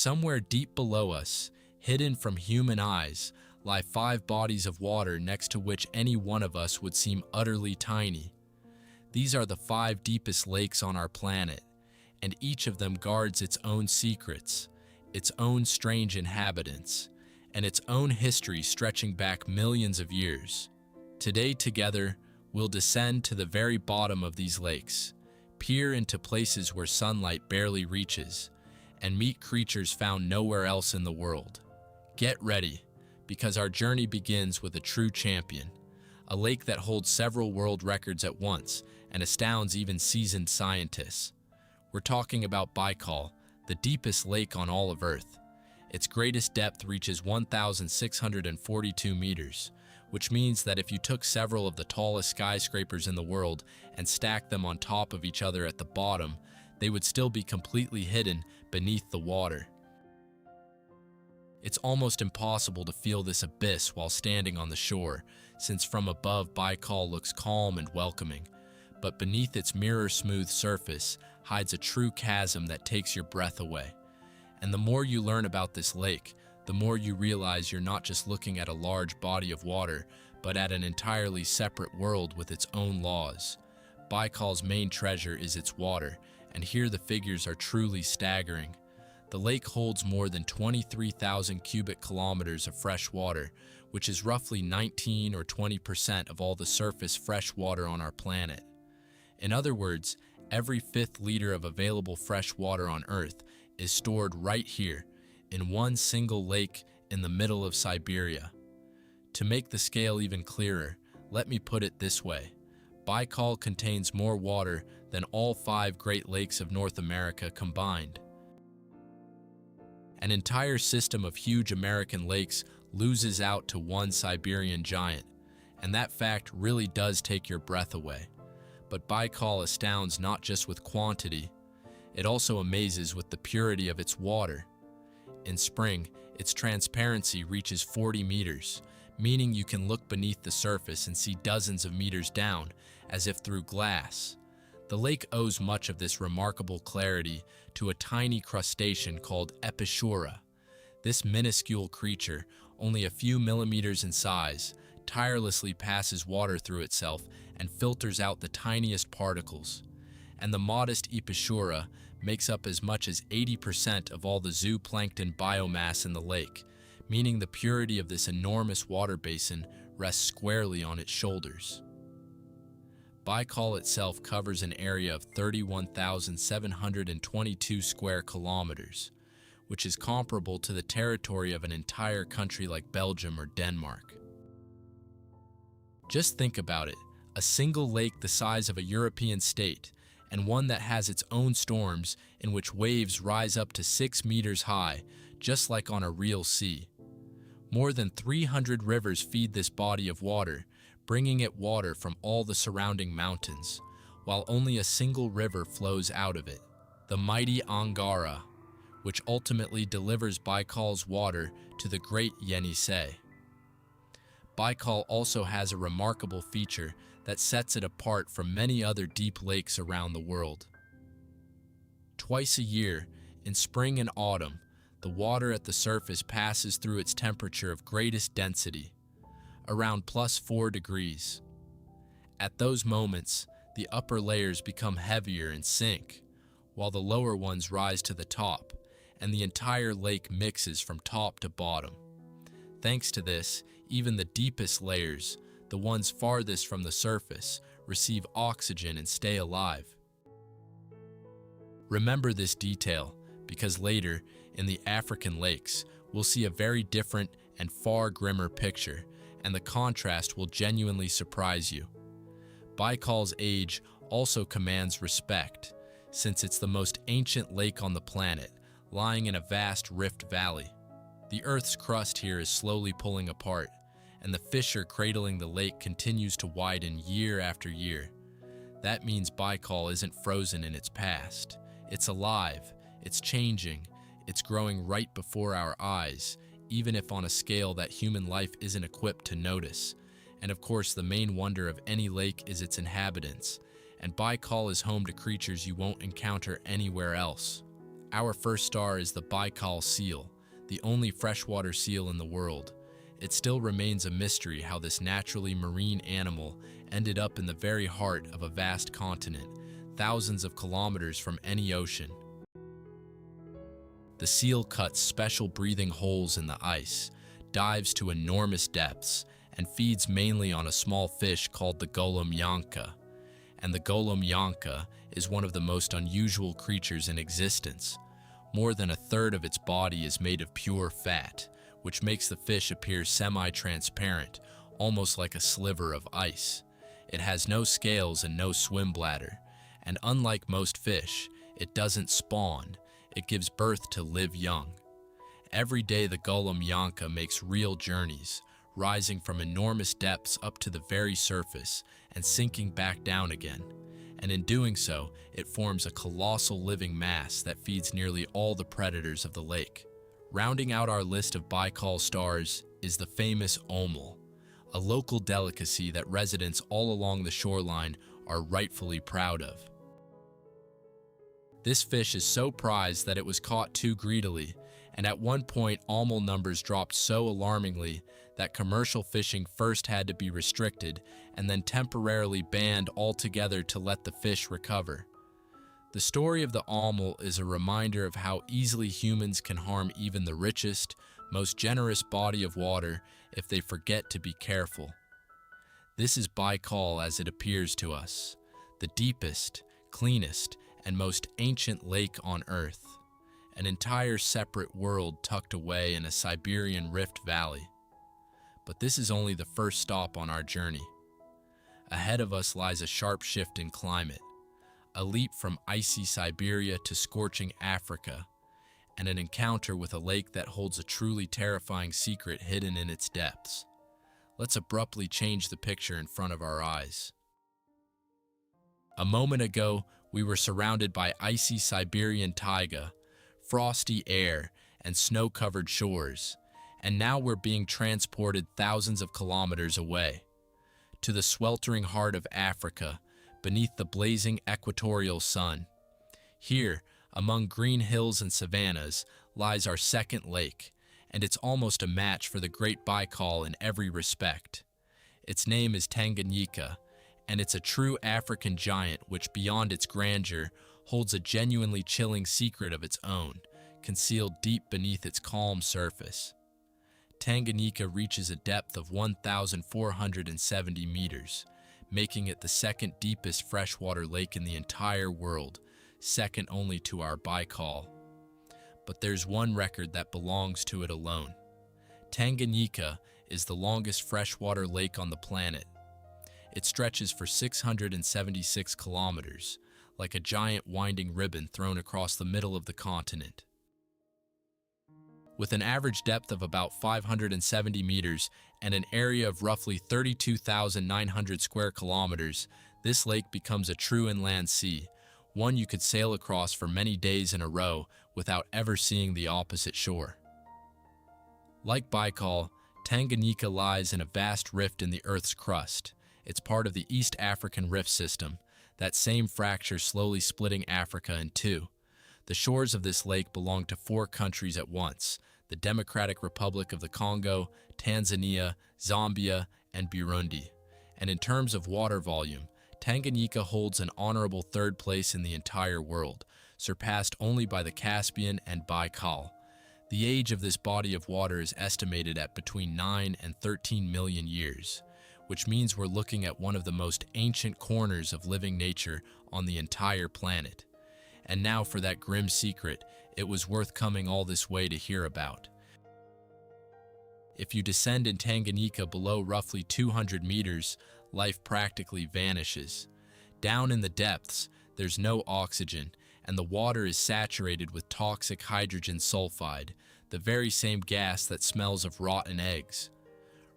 Somewhere deep below us, hidden from human eyes, lie 5 bodies of water next to which any one of us would seem utterly tiny. These are the 5 deepest lakes on our planet, and each of them guards its own secrets, its own strange inhabitants, and its own history stretching back millions of years. Today together, we'll descend to the very bottom of these lakes, peer into places where sunlight barely reaches, and meet creatures found nowhere else in the world. Get ready, because our journey begins with a true champion, a lake that holds several world records at once and astounds even seasoned scientists. We're talking about Baikal, the deepest lake on all of Earth. Its greatest depth reaches 1,642 meters, which means that if you took several of the tallest skyscrapers in the world and stacked them on top of each other at the bottom, they would still be completely hidden beneath the water. It's almost impossible to feel this abyss while standing on the shore, since from above Baikal looks calm and welcoming, but beneath its mirror-smooth surface hides a true chasm that takes your breath away. And the more you learn about this lake, the more you realize you're not just looking at a large body of water, but at an entirely separate world with its own laws. Baikal's main treasure is its water, and here the figures are truly staggering. The lake holds more than 23,000 cubic kilometers of fresh water, which is roughly 19 or 20% of all the surface fresh water on our planet. In other words, every 5th liter of available fresh water on Earth is stored right here, in one single lake in the middle of Siberia. To make the scale even clearer, let me put it this way. Baikal contains more water than all 5 Great Lakes of North America combined. An entire system of huge American lakes loses out to one Siberian giant, and that fact really does take your breath away. But Baikal astounds not just with quantity, it also amazes with the purity of its water. In spring, its transparency reaches 40 meters, meaning you can look beneath the surface and see dozens of meters down, as if through glass. The lake owes much of this remarkable clarity to a tiny crustacean called Epishura. This minuscule creature, only a few millimeters in size, tirelessly passes water through itself and filters out the tiniest particles. And the modest Epishura makes up as much as 80% of all the zooplankton biomass in the lake, meaning the purity of this enormous water basin rests squarely on its shoulders. Baikal itself covers an area of 31,722 square kilometers, which is comparable to the territory of an entire country like Belgium or Denmark. Just think about it, a single lake the size of a European state, and one that has its own storms in which waves rise up to 6 meters high, just like on a real sea. More than 300 rivers feed this body of water, bringing it water from all the surrounding mountains, while only a single river flows out of it, the mighty Angara, which ultimately delivers Baikal's water to the great Yenisei. Baikal also has a remarkable feature that sets it apart from many other deep lakes around the world. Twice a year, in spring and autumn, the water at the surface passes through its temperature of greatest density, around +4 degrees. At those moments, the upper layers become heavier and sink, while the lower ones rise to the top, and the entire lake mixes from top to bottom. Thanks to this, even the deepest layers, the ones farthest from the surface, receive oxygen and stay alive. Remember this detail, because later, in the African lakes, we'll see a very different and far grimmer picture, and the contrast will genuinely surprise you. Baikal's age also commands respect, since it's the most ancient lake on the planet, lying in a vast rift valley. The Earth's crust here is slowly pulling apart, and the fissure cradling the lake continues to widen year after year. That means Baikal isn't frozen in its past. It's alive, it's changing, it's growing right before our eyes, even if on a scale that human life isn't equipped to notice. And of course, the main wonder of any lake is its inhabitants, and Baikal is home to creatures you won't encounter anywhere else. Our first star is the Baikal seal, the only freshwater seal in the world. It still remains a mystery how this naturally marine animal ended up in the very heart of a vast continent, thousands of kilometers from any ocean. The seal cuts special breathing holes in the ice, dives to enormous depths, and feeds mainly on a small fish called the golomyanka. And the golomyanka is one of the most unusual creatures in existence. More than a third of its body is made of pure fat, which makes the fish appear semi-transparent, almost like a sliver of ice. It has no scales and no swim bladder, and unlike most fish, it doesn't spawn. It gives birth to live young. Every day the golomyanka makes real journeys, rising from enormous depths up to the very surface and sinking back down again. And in doing so, it forms a colossal living mass that feeds nearly all the predators of the lake. Rounding out our list of Baikal stars is the famous omul, a local delicacy that residents all along the shoreline are rightfully proud of. This fish is so prized that it was caught too greedily, and at one point omul numbers dropped so alarmingly that commercial fishing first had to be restricted and then temporarily banned altogether to let the fish recover. The story of the omul is a reminder of how easily humans can harm even the richest, most generous body of water if they forget to be careful. This is Baikal as it appears to us, the deepest, cleanest, and most ancient lake on Earth, an entire separate world tucked away in a Siberian rift valley. But this is only the first stop on our journey. Ahead of us lies a sharp shift in climate, a leap from icy Siberia to scorching Africa, and an encounter with a lake that holds a truly terrifying secret hidden in its depths. Let's abruptly change the picture in front of our eyes. A moment ago, we were surrounded by icy Siberian taiga, frosty air, and snow-covered shores, and now we're being transported thousands of kilometers away, to the sweltering heart of Africa, beneath the blazing equatorial sun. Here, among green hills and savannas, lies our second lake, and it's almost a match for the Great Baikal in every respect. Its name is Tanganyika, and it's a true African giant which, beyond its grandeur, holds a genuinely chilling secret of its own, concealed deep beneath its calm surface. Tanganyika reaches a depth of 1,470 meters, making it the second deepest freshwater lake in the entire world, second only to our Baikal. But there's one record that belongs to it alone. Tanganyika is the longest freshwater lake on the planet. It stretches for 676 kilometers, like a giant winding ribbon thrown across the middle of the continent. With an average depth of about 570 meters and an area of roughly 32,900 square kilometers, this lake becomes a true inland sea, one you could sail across for many days in a row without ever seeing the opposite shore. Like Baikal, Tanganyika lies in a vast rift in the Earth's crust. It's part of the East African Rift System, that same fracture slowly splitting Africa in two. The shores of this lake belong to 4 countries at once: the Democratic Republic of the Congo, Tanzania, Zambia, and Burundi. And in terms of water volume, Tanganyika holds an honorable third place in the entire world, surpassed only by the Caspian and Baikal. The age of this body of water is estimated at between 9 and 13 million years, which means we're looking at one of the most ancient corners of living nature on the entire planet. And now for that grim secret it was worth coming all this way to hear about. If you descend in Tanganyika below roughly 200 meters, life practically vanishes. Down in the depths, there's no oxygen, and the water is saturated with toxic hydrogen sulfide, the very same gas that smells of rotten eggs.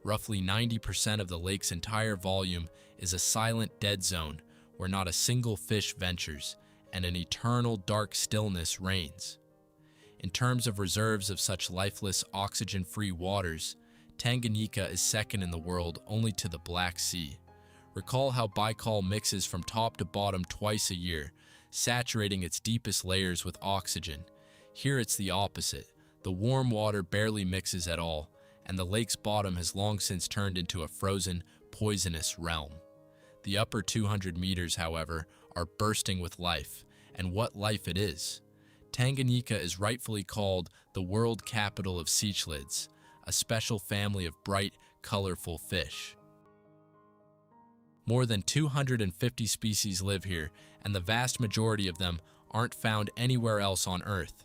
Roughly 90% of the lake's entire volume is a silent dead zone where not a single fish ventures, and an eternal dark stillness reigns. In terms of reserves of such lifeless, oxygen-free waters, Tanganyika is second in the world only to the Black Sea. Recall how Baikal mixes from top to bottom twice a year, saturating its deepest layers with oxygen, Here it's the opposite. The warm water barely mixes at all, and the lake's bottom has long since turned into a frozen, poisonous realm. The upper 200 meters, however, are bursting with life, and what life it is. Tanganyika is rightfully called the world capital of cichlids, a special family of bright, colorful fish. More than 250 species live here, and the vast majority of them aren't found anywhere else on Earth.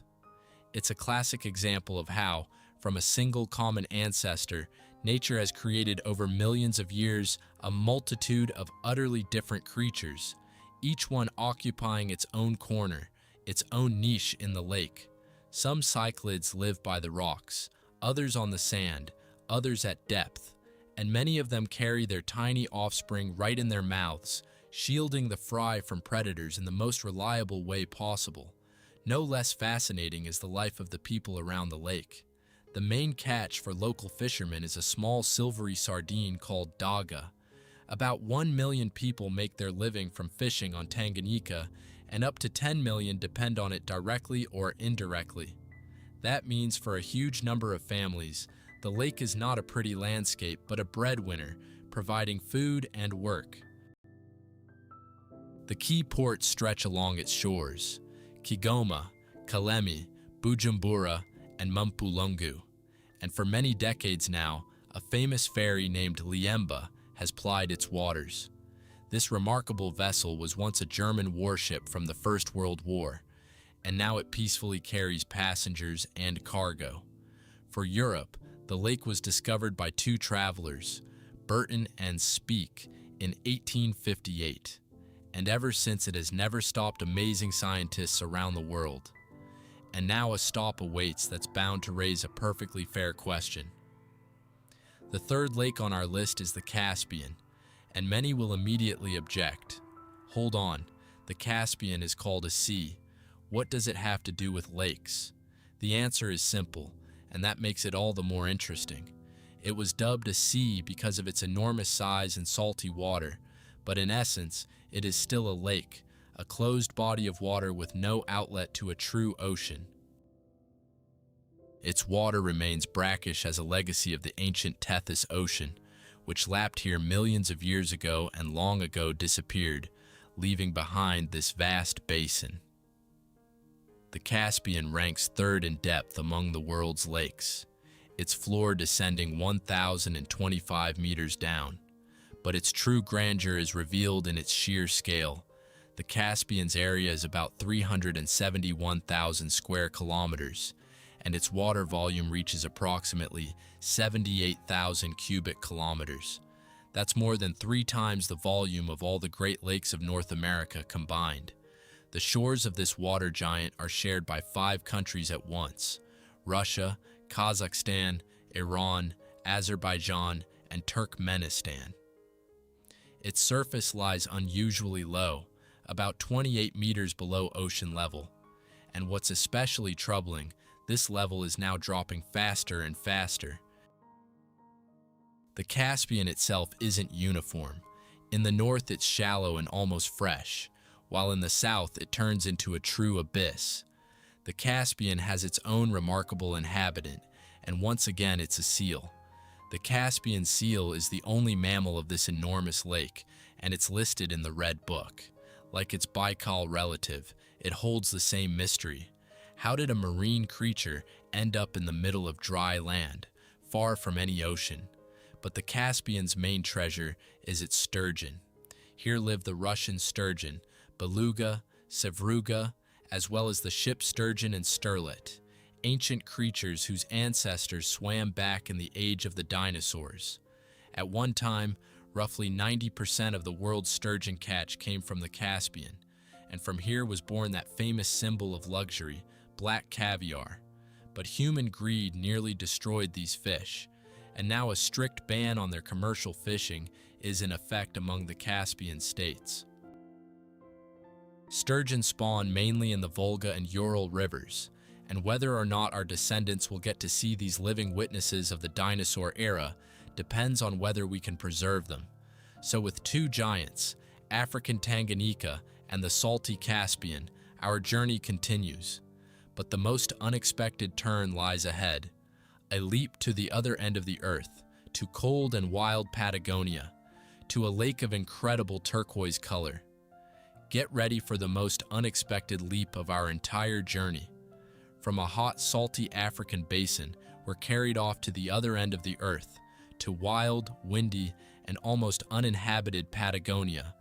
It's a classic example of how, from a single common ancestor, nature has created over millions of years a multitude of utterly different creatures, each one occupying its own corner, its own niche in the lake. Some cichlids live by the rocks, others on the sand, others at depth, and many of them carry their tiny offspring right in their mouths, shielding the fry from predators in the most reliable way possible. No less fascinating is the life of the people around the lake. The main catch for local fishermen is a small silvery sardine called daga. About 1 million people make their living from fishing on Tanganyika, and up to 10 million depend on it directly or indirectly. That means for a huge number of families, the lake is not a pretty landscape but a breadwinner, providing food and work. The key ports stretch along its shores: Kigoma, Kalemi, Bujumbura, and Mumpulungu. And for many decades now, a famous ferry named Liemba has plied its waters. This remarkable vessel was once a German warship from the First World War, and now it peacefully carries passengers and cargo. For Europe, the lake was discovered by two travelers, Burton and Speke, in 1858, and ever since it has never stopped amazing scientists around the world. And now a stop awaits that's bound to raise a perfectly fair question. The third lake on our list is the Caspian, and many will immediately object. Hold on, the Caspian is called a sea. What does it have to do with lakes? The answer is simple, and that makes it all the more interesting. It was dubbed a sea because of its enormous size and salty water, but in essence, it is still a lake, a closed body of water with no outlet to a true ocean. Its water remains brackish as a legacy of the ancient Tethys Ocean, which lapped here millions of years ago and long ago disappeared, leaving behind this vast basin. The Caspian ranks third in depth among the world's lakes, its floor descending 1,025 meters down. But its true grandeur is revealed in its sheer scale. The Caspian's area is about 371,000 square kilometers, and its water volume reaches approximately 78,000 cubic kilometers. That's more than 3 times the volume of all the Great Lakes of North America combined. The shores of this water giant are shared by 5 countries at once: Russia, Kazakhstan, Iran, Azerbaijan, and Turkmenistan. Its surface lies unusually low, about 28 meters below ocean level. And what's especially troubling, this level is now dropping faster and faster. The Caspian itself isn't uniform. In the north, it's shallow and almost fresh, while in the south, it turns into a true abyss. The Caspian has its own remarkable inhabitant, and once again, it's a seal. The Caspian seal is the only mammal of this enormous lake, and it's listed in the Red Book. Like its Baikal relative, it holds the same mystery. How did a marine creature end up in the middle of dry land, far from any ocean? But the Caspian's main treasure is its sturgeon. Here live the Russian sturgeon, beluga, sevruga, as well as the ship sturgeon and sterlet, ancient creatures whose ancestors swam back in the age of the dinosaurs. At one time, roughly 90% of the world's sturgeon catch came from the Caspian, and from here was born that famous symbol of luxury, black caviar. But human greed nearly destroyed these fish, and now a strict ban on their commercial fishing is in effect among the Caspian states. Sturgeon spawn mainly in the Volga and Ural rivers, and whether or not our descendants will get to see these living witnesses of the dinosaur era depends on whether we can preserve them. So with 2 giants, African Tanganyika and the salty Caspian, our journey continues. But the most unexpected turn lies ahead. A leap to the other end of the earth, to cold and wild Patagonia, to a lake of incredible turquoise color. Get ready for the most unexpected leap of our entire journey. From a hot, salty African basin, we're carried off to the other end of the earth, to wild, windy, and almost uninhabited Patagonia,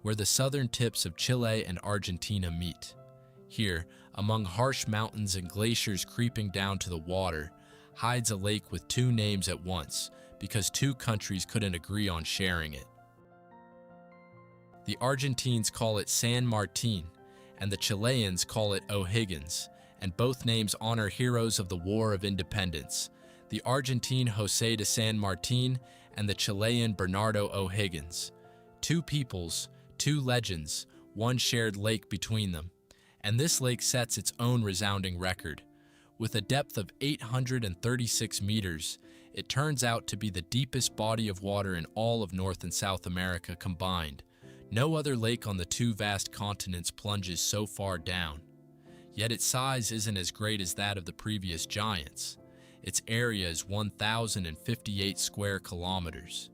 where the southern tips of Chile and Argentina meet. Here, among harsh mountains and glaciers creeping down to the water, hides a lake with two names at once, because two countries couldn't agree on sharing it. The Argentines call it San Martin, and the Chileans call it O'Higgins, and both names honor heroes of the War of Independence, the Argentine José de San Martin and the Chilean Bernardo O'Higgins. Two peoples, two legends, one shared lake between them, and this lake sets its own resounding record. With a depth of 836 meters, it turns out to be the deepest body of water in all of North and South America combined. No other lake on the two vast continents plunges so far down. Yet its size isn't as great as that of the previous giants. Its area is 1,058 square kilometers.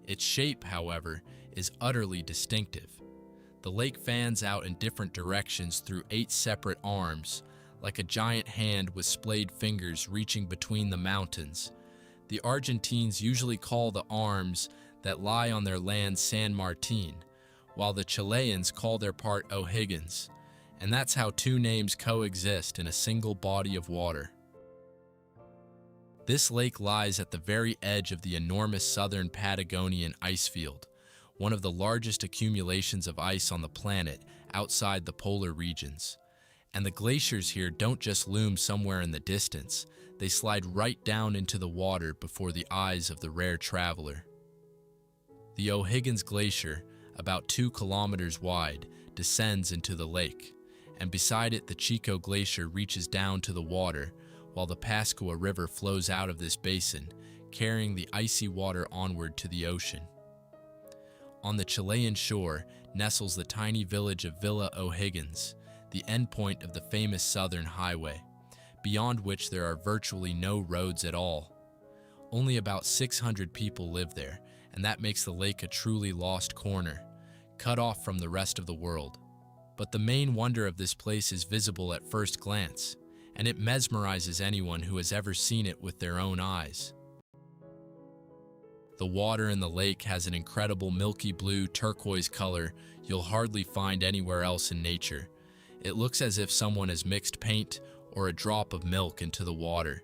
Its shape, however, is utterly distinctive. The lake fans out in different directions through 8 separate arms, like a giant hand with splayed fingers reaching between the mountains. The Argentines usually call the arms that lie on their land San Martin, while the Chileans call their part O'Higgins, and that's how two names coexist in a single body of water. This lake lies at the very edge of the enormous southern Patagonian ice field, one of the largest accumulations of ice on the planet outside the polar regions. And the glaciers here don't just loom somewhere in the distance, they slide right down into the water before the eyes of the rare traveler. The O'Higgins Glacier, about 2 kilometers wide, descends into the lake, and beside it the Chico Glacier reaches down to the water, while the Pascua River flows out of this basin, carrying the icy water onward to the ocean. On the Chilean shore nestles the tiny village of Villa O'Higgins, the endpoint of the famous Southern Highway, beyond which there are virtually no roads at all. Only about 600 people live there, and that makes the lake a truly lost corner, cut off from the rest of the world. But the main wonder of this place is visible at first glance, and it mesmerizes anyone who has ever seen it with their own eyes. The water in the lake has an incredible milky blue turquoise color you'll hardly find anywhere else in nature. It looks as if someone has mixed paint or a drop of milk into the water.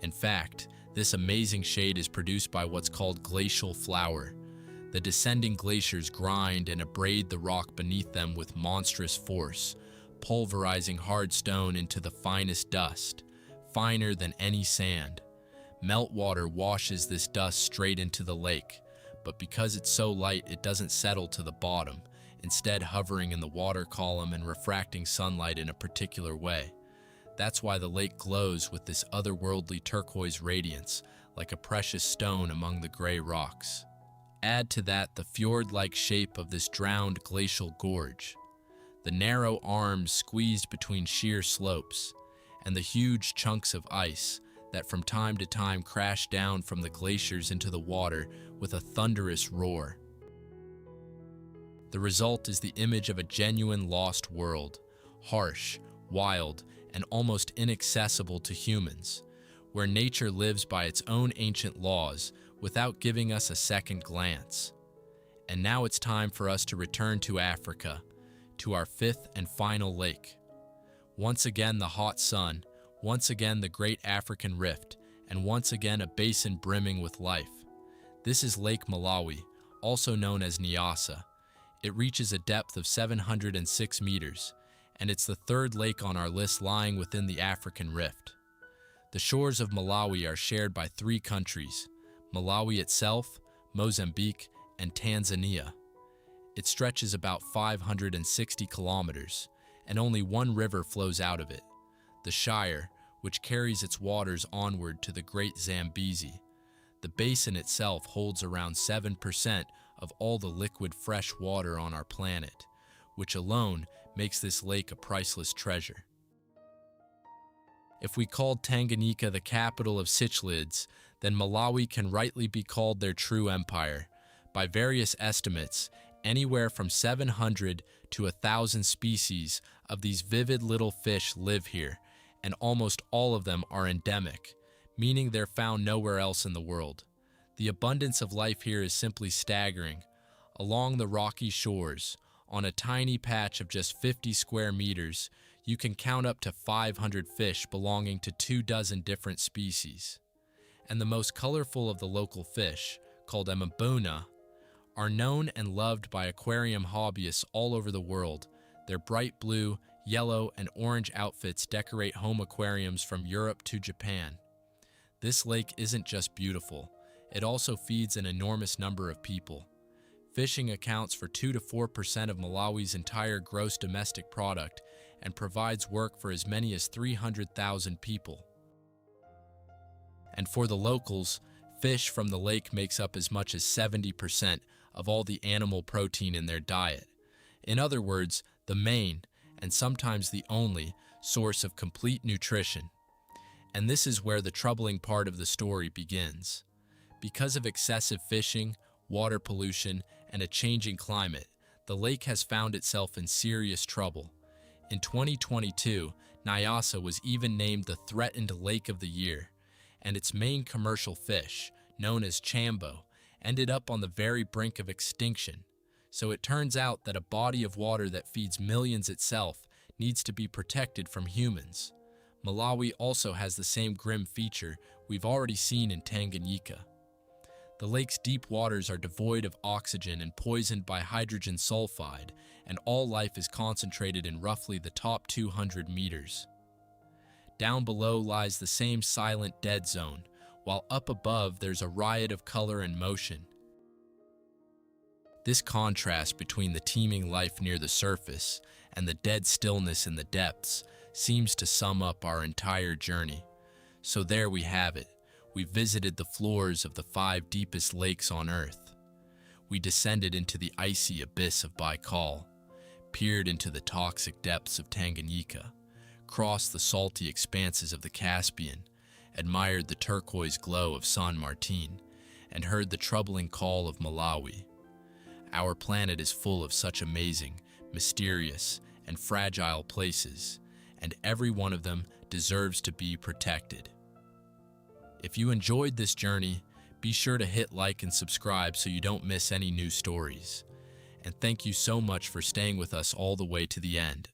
In fact, this amazing shade is produced by what's called glacial flour. The descending glaciers grind and abrade the rock beneath them with monstrous force, pulverizing hard stone into the finest dust, finer than any sand. Meltwater washes this dust straight into the lake, but because it's so light it doesn't settle to the bottom, instead hovering in the water column and refracting sunlight in a particular way. That's why the lake glows with this otherworldly turquoise radiance, like a precious stone among the gray rocks. Add to that the fjord-like shape of this drowned glacial gorge, the narrow arms squeezed between sheer slopes, and the huge chunks of ice that from time to time crash down from the glaciers into the water with a thunderous roar. The result is the image of a genuine lost world, harsh, wild, and almost inaccessible to humans, where nature lives by its own ancient laws without giving us a second glance. And now it's time for us to return to Africa, to our fifth and final lake. Once again the hot sun, once again the great African rift, and once again a basin brimming with life. This is Lake Malawi, also known as Nyasa. It reaches a depth of 706 meters, and it's the third lake on our list lying within the African rift. The shores of Malawi are shared by 3 countries, Malawi itself, Mozambique, and Tanzania. It stretches about 560 kilometers, and only one river flows out of it, the Shire, which carries its waters onward to the Great Zambezi. The basin itself holds around 7% of all the liquid fresh water on our planet, which alone makes this lake a priceless treasure. If we called Tanganyika the capital of cichlids, then Malawi can rightly be called their true empire. By various estimates, anywhere from 700 to 1,000 species of these vivid little fish live here, and almost all of them are endemic, meaning they're found nowhere else in the world. The abundance of life here is simply staggering. Along the rocky shores, on a tiny patch of just 50 square meters, you can count up to 500 fish belonging to 24 different species. And the most colorful of the local fish, called amabuna, are known and loved by aquarium hobbyists all over the world. Their bright blue, yellow, and orange outfits decorate home aquariums from Europe to Japan. This lake isn't just beautiful, it also feeds an enormous number of people. Fishing accounts for 2 to 4% of Malawi's entire gross domestic product and provides work for as many as 300,000 people. And for the locals, fish from the lake makes up as much as 70% of all the animal protein in their diet. In other words, the main, and sometimes the only, source of complete nutrition. And this is where the troubling part of the story begins. Because of excessive fishing, water pollution, and a changing climate, the lake has found itself in serious trouble. In 2022, Nyasa was even named the Threatened Lake of the Year, and its main commercial fish, known as chambo, ended up on the very brink of extinction. So it turns out that a body of water that feeds millions itself needs to be protected from humans. Malawi also has the same grim feature we've already seen in Tanganyika. The lake's deep waters are devoid of oxygen and poisoned by hydrogen sulfide, and all life is concentrated in roughly the top 200 meters. Down below lies the same silent dead zone, while up above there's a riot of color and motion. This contrast between the teeming life near the surface and the dead stillness in the depths seems to sum up our entire journey. So there we have it. We visited the floors of the 5 deepest lakes on Earth. We descended into the icy abyss of Baikal, peered into the toxic depths of Tanganyika, crossed the salty expanses of the Caspian, admired the turquoise glow of San Martin, and heard the troubling call of Malawi. Our planet is full of such amazing, mysterious, and fragile places, and every one of them deserves to be protected. If you enjoyed this journey, be sure to hit like and subscribe so you don't miss any new stories. And thank you so much for staying with us all the way to the end.